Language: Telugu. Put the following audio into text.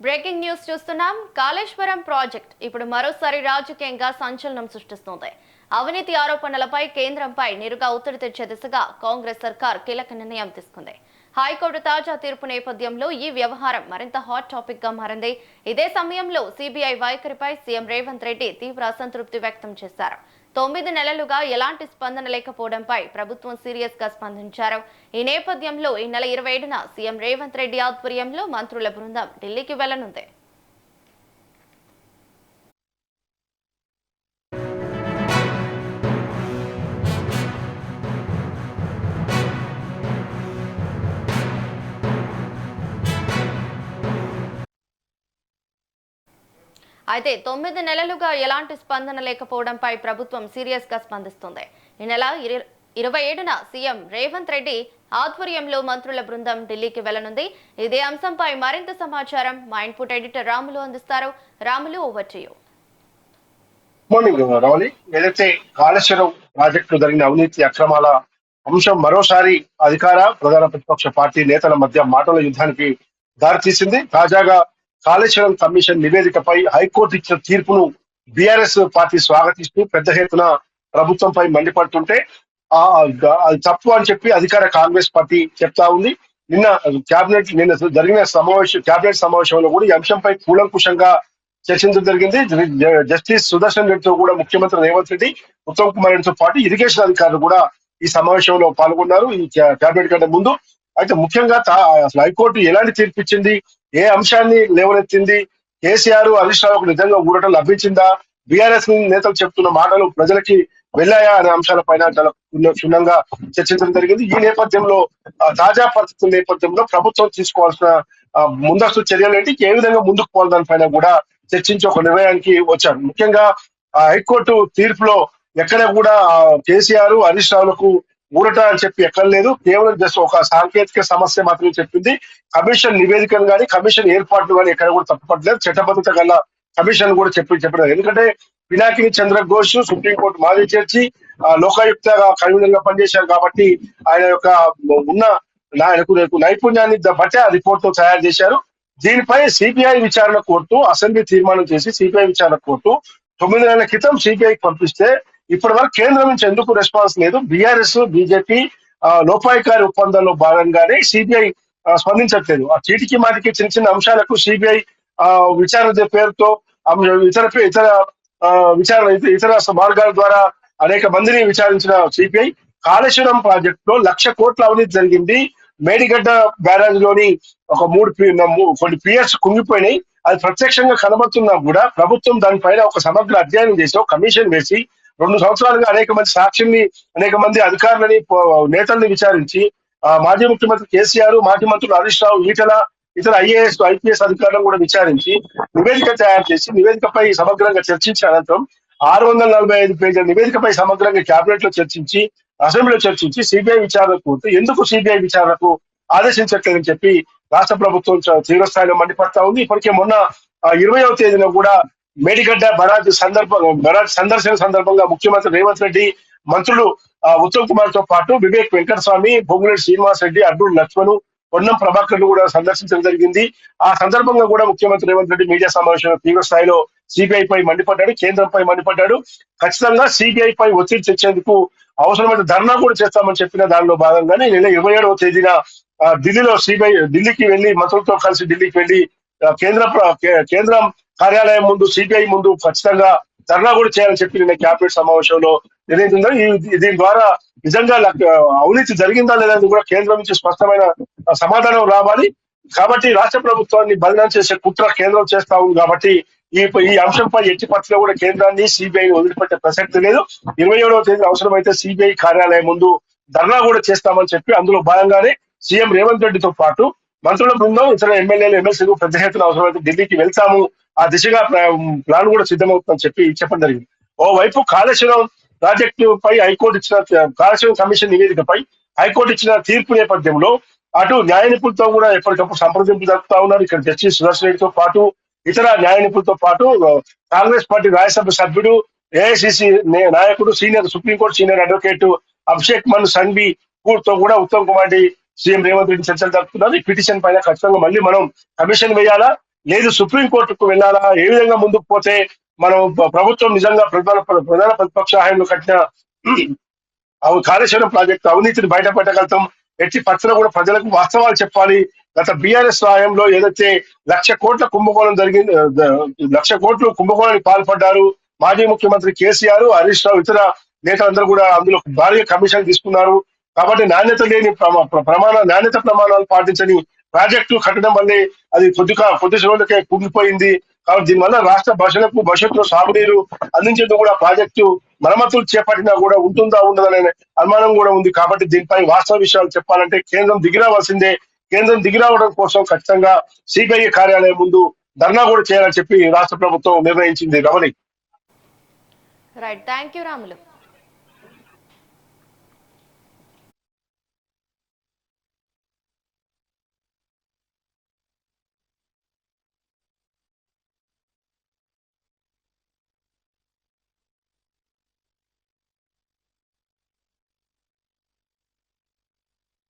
బ్రేకింగ్ న్యూస్ చూస్తున్నాం. కాళేశ్వరం ప్రాజెక్ట్ ఇప్పుడు మరోసారి రాజకీయంగా సంచలనం సృష్టిస్తోంది. అవినీతి ఆరోపణలపై కేంద్రంపై నేరుగా ఒత్తిడి తెచ్చే దిశగా కాంగ్రెస్ సర్కార్ కీలక నిర్ణయం తీసుకుంది. హైకోర్టు తాజా తీర్పు నేపథ్యంలో ఈ వ్యవహారం మరింత హాట్ టాపిక్ గా మారింది. ఇదే సమయంలో సిబిఐ వైఖరిపై సీఎం రేవంత్ రెడ్డి తీవ్ర అసంతృప్తి వ్యక్తం చేశారు. 9 నెలలుగా ఎలాంటి స్పందన లేకపోవడంపై ప్రభుత్వం సీరియస్ గా స్పందించారు. ఈ నేపథ్యంలో ఈ నెల 27న సీఎం రేవంత్ రెడ్డి ఆధ్వర్యంలో మంత్రుల బృందం ఢిల్లీకి వెళ్లనుంది. అయితే 9 నెలలుగా ఎలాంటి స్పందన లేకపోవడంపై ప్రభుత్వం సీరియస్ గా స్పందిస్తుంది. ఈ నెల 27న సీఎం రేవంత్ రెడ్డి ఆధ్వర్యంలో మంత్రుల బృందం ఢిల్లీకి వెళ్లనుంది. ఇదే అంశంపై మరింత సమాచారం మా ఇన్పుట్ ఎడిటర్ రాములు అందిస్తారు. Ramulu, over to you. Morning Ravali. ఏదైతే కాళేశ్వరం ప్రాజెక్టు జరిగిన అవినీతి అక్రమాల అంశం మరోసారి అధికార ప్రధాన ప్రతిపక్ష పార్టీ నేతల మధ్య మాటల యుద్ధానికి దారితీసింది. తాజాగా కాళేశ్వరం కమిషన్ నివేదికపై హైకోర్టు ఇచ్చిన తీర్పును బీఆర్ఎస్ పార్టీ స్వాగతిస్తూ పెద్ద ఎత్తున ప్రభుత్వంపై మండిపడుతుంటే అది తప్పు అని చెప్పి అధికార కాంగ్రెస్ పార్టీ చెప్తా ఉంది. నిన్న జరిగిన కేబినెట్ సమావేశంలో కూడా ఈ అంశంపై కూలంకుషంగా చర్చించడం జరిగింది. జస్టిస్ సుదర్శన్ రెడ్డితో కూడా ముఖ్యమంత్రి రేవంత్ రెడ్డి, ఉత్తమ్ కుమార్ రెడ్డితో పాటు ఇరిగేషన్ అధికారులు కూడా ఈ సమావేశంలో పాల్గొన్నారు ఈ కేబినెట్ కంటే ముందు. అయితే ముఖ్యంగా అసలు హైకోర్టు ఎలాంటి తీర్పు ఇచ్చింది, ఏ అంశాన్ని లేవనెత్తింది, కేసీఆర్ హరీష్ రావుకు నిజంగా ఊరటం లభించిందా, బీఆర్ఎస్ నేతలు చెప్తున్న మాటలు ప్రజలకి వెళ్ళాయా అనే అంశాలపైన చాలా క్షుణ్ణంగా చర్చించడం జరిగింది. ఈ నేపథ్యంలో తాజా పరిస్థితుల నేపథ్యంలో ప్రభుత్వం తీసుకోవాల్సిన ముందస్తు చర్యలు ఏంటి, ఏ విధంగా ముందుకు పోవాలి దానిపైన కూడా చర్చించి ఒక నిర్ణయానికి వచ్చారు. ముఖ్యంగా హైకోర్టు తీర్పులో ఎక్కడ కూడా కేసీఆర్ హరీష్ రావులకు ఊరట అని చెప్పి ఎక్కడ లేదు. కేవలం జస్ట్ ఒక సాంకేతిక సమస్య మాత్రమే చెప్పింది. కమిషన్ నివేదికను కానీ కమిషన్ ఏర్పాట్లు కానీ ఎక్కడ కూడా తప్పుపట్టలేదు. చట్టబద్ధత గల కమిషన్ కూడా చెప్పలేదు. ఎందుకంటే పినాకిని చంద్ర ఘోష్ సుప్రీంకోర్టు మాజీ జడ్జి, లోకాయుక్తగా కన్వీనర్ పనిచేశారు కాబట్టి ఆయన యొక్క ఉన్న నైపుణ్యాన్ని బట్టే ఆ రిపోర్ట్ తయారు చేశారు. దీనిపై సిబిఐ విచారణ కోర్టు అసెంబ్లీ తీర్మానం చేసి సిబిఐ విచారణ కోర్టు 9 నెలల క్రితం సిబిఐకి పంపిస్తే ఇప్పటి వరకు కేంద్రం నుంచి ఎందుకు రెస్పాన్స్ లేదు. బీఆర్ఎస్ బీజేపీ లోపాయికారి ఒప్పందంలో భాగంగానే సిబిఐ స్పందించట్లేదు. ఆ చీటికి మాటికి చిన్న చిన్న అంశాలకు సిబిఐ విచారణ పేరుతో ఇతర మార్గాల ద్వారా అనేక మందిని విచారించిన సిబిఐ కాళేశ్వరం ప్రాజెక్ట్ లో 1,00,000 కోట్ల అవినీతి జరిగింది. మేడిగడ్డ బ్యారేజ్ లోని ఒక కొన్ని పియర్స్ కుంగిపోయినాయి. అది ప్రత్యక్షంగా కనబడుతున్నా కూడా ప్రభుత్వం దానిపైన ఒక సమగ్ర అధ్యయనం చేసి ఒక కమిషన్ వేసి 2 సంవత్సరాలుగా అనేక మంది సాక్షుల్ని, అనేక మంది అధికారులని, నేతల్ని విచారించి మాజీ ముఖ్యమంత్రి కేసీఆర్, మాజీ మంత్రులు హరీష్ రావు, ఈటల, ఇతర ఐఏఎస్ ఐపీఎస్ అధికారులను కూడా విచారించి నివేదిక తయారు చేసి నివేదికపై సమగ్రంగా చర్చించిన అనంతరం 645 పేజీల నివేదికపై సమగ్రంగా కేబినెట్ లో చర్చించి అసెంబ్లీలో చర్చించి సిబిఐ విచారణ కోర్టు ఎందుకు సిబిఐ విచారణకు ఆదేశించట్లేదని చెప్పి రాష్ట్ర ప్రభుత్వం తీవ్రస్థాయిలో మండిపడతా ఉంది. ఇప్పటికే మొన్న 20వ తేదీన కూడా మేడిగడ్డ బరాజ్ సందర్శన సందర్భంగా ముఖ్యమంత్రి రేవంత్ రెడ్డి, మంత్రులు ఉత్తమ్ కుమార్ తో పాటు వివేక్ వెంకటస్వామి, బొంగులేటి శ్రీనివాస్ రెడ్డి, అడ్డూరు లక్ష్మణ్, పొన్నం ప్రభాకర్ కూడా సందర్శించడం జరిగింది. ఆ సందర్భంగా కూడా ముఖ్యమంత్రి రేవంత్ రెడ్డి మీడియా సమావేశంలో తీవ్ర స్థాయిలో సిబిఐ పై మండిపడ్డాడు, కేంద్రంపై మండిపడ్డాడు. ఖచ్చితంగా సిబిఐ పై ఒత్తిడి తెచ్చేందుకు అవసరమైన ధర్నా కూడా చేస్తామని చెప్పిన దానిలో భాగంగానే నెల 27వ తేదీన ఢిల్లీలో ఢిల్లీకి వెళ్లి మంత్రులతో కలిసి ఢిల్లీకి వెళ్లి కేంద్రం కార్యాలయం ముందు సిబిఐ ముందు ఖచ్చితంగా ధర్నా కూడా చేయాలని చెప్పి నిన్న కేబినెట్ సమావేశంలో నిర్ణయించింది. దీని ద్వారా నిజంగా అవినీతి జరిగిందా లేదని కూడా కేంద్రం నుంచి స్పష్టమైన సమాధానం రావాలి. కాబట్టి రాష్ట్ర ప్రభుత్వాన్ని బదనాం చేసే కుట్ర కేంద్రం చేస్తా ఉంది. కాబట్టి ఈ అంశంపై ఎట్టి పరిస్థితిలో కూడా కేంద్రాన్ని సిబిఐని వదిలిపెట్టే ప్రసక్తి లేదు. 27వ తేదీ అవసరమైతే సిబిఐ కార్యాలయం ముందు ధర్నా కూడా చేస్తామని చెప్పి అందులో భాగంగానే సీఎం రేవంత్ రెడ్డితో పాటు మంత్రుల బృందం, ఇతర ఎమ్మెల్యేలు, ఎమ్మెల్సీలు పెద్ద ఎత్తున అవసరమైతే ఢిల్లీకి వెళ్తాము, ఆ దిశగా ప్లాన్ కూడా సిద్ధమవుతుందని చెప్పడం జరిగింది. ఓవైపు కాళేశ్వరం ప్రాజెక్టు పై హైకోర్టు ఇచ్చిన కాళేశ్వరం కమిషన్ నివేదికపై హైకోర్టు ఇచ్చిన తీర్పు నేపథ్యంలో అటు న్యాయ నిపుణులతో కూడా ఎప్పటికప్పుడు సంప్రదింపులు జరుపుతా ఉన్నారు. ఇక్కడ జస్టిస్ సుదర్శన్ రెడ్డితో పాటు ఇతర న్యాయ నిపుణులతో పాటు కాంగ్రెస్ పార్టీ రాజ్యసభ సభ్యుడు, ఏఐసిసి నాయకుడు, సుప్రీంకోర్టు సీనియర్ అడ్వకేట్ అభిషేక్ మను సంఘవి తో కూడా ఉత్తమ్ కుమార్ రెడ్డి, సీఎం రేవంత్ రెడ్డి చర్చలు జరుపుతున్నారు. ఈ పిటిషన్ పైన ఖచ్చితంగా మళ్ళీ మనం కమిషన్ వేయాలా, లేదు సుప్రీంకోర్టుకు వెళ్ళాలా, ఏ విధంగా ముందుకు పోతే మనం ప్రభుత్వం నిజంగా ప్రధాన ప్రతిపక్ష హామీలు కట్టిన కాళేశ్వరం ప్రాజెక్టు అవినీతిని బయటపెట్టగలుగుతాం. ఎట్టి పత్రం కూడా ప్రజలకు వాస్తవాలు చెప్పాలి. గత బీఆర్ఎస్ హయాంలో ఏదైతే 1,00,000 కోట్ల కుంభకోణం జరిగింది, 1,00,000 కోట్లు కుంభకోణానికి పాల్పడ్డారు మాజీ ముఖ్యమంత్రి కేసీఆర్, హరీష్ రావు, ఇతర నేతలందరూ కూడా అందులో భారీగా కమిషన్ తీసుకున్నారు. కాబట్టి నాణ్యత లేని నాణ్యత ప్రమాణాలు పాటించని ప్రాజెక్టు కట్టడం వల్లే అది కొద్ది రోజులకే కుంగిపోయింది. కాబట్టి దీనివల్ల రాష్ట్ర భవిష్యత్తులో సాగునీరు అందించేందుకు కూడా ప్రాజెక్టు మరమ్మతులు చేపట్టినా కూడా ఉంటుందా ఉండదనే అనుమానం కూడా ఉంది. కాబట్టి దీనిపై వాస్తవ విషయాలు చెప్పాలంటే కేంద్రం దిగిరావాల్సిందే. కేంద్రం దిగిరావడం కోసం ఖచ్చితంగా సిబిఐ కార్యాలయం ముందు ధర్నా కూడా చేయాలని చెప్పి రాష్ట్ర ప్రభుత్వం నిర్ణయించింది. Ramani. Right, thank you Ramulu.